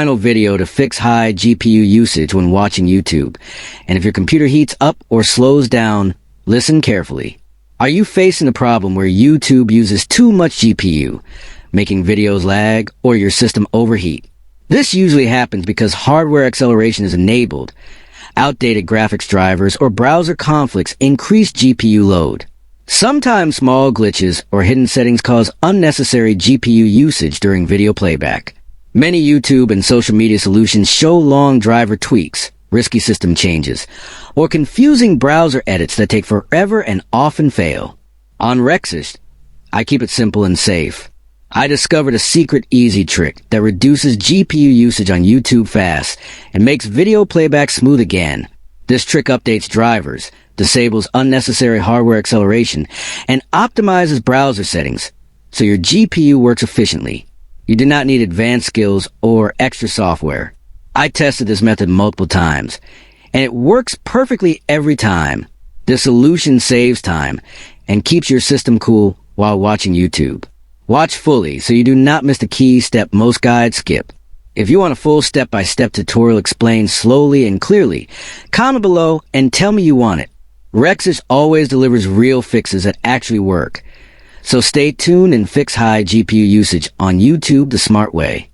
Final video to fix high GPU usage when watching YouTube. And if your computer heats up or slows down, listen carefully. Are you facing a problem where YouTube uses too much GPU, making videos lag or your system overheat? This usually happens because hardware acceleration is enabled. Outdated graphics drivers or browser conflicts increase GPU load. Sometimes small glitches or hidden settings cause unnecessary GPU usage during video playback. Many YouTube and social media solutions show long driver tweaks, risky system changes, or confusing browser edits that take forever and often fail. On Rexist, I keep it simple and safe. I discovered a secret easy trick that reduces GPU usage on YouTube fast and makes video playback smooth again. This trick updates drivers, disables unnecessary hardware acceleration, and optimizes browser settings so your GPU works efficiently. You do not need advanced skills or extra software. I tested this method multiple times, and it works perfectly every time. This solution saves time and keeps your system cool while watching YouTube. Watch fully so you do not miss the key step most guides skip. If you want a full step-by-step tutorial explained slowly and clearly, comment below and tell me you want it. Rexist always delivers real fixes that actually work. So stay tuned and fix high GPU usage on YouTube the smart way.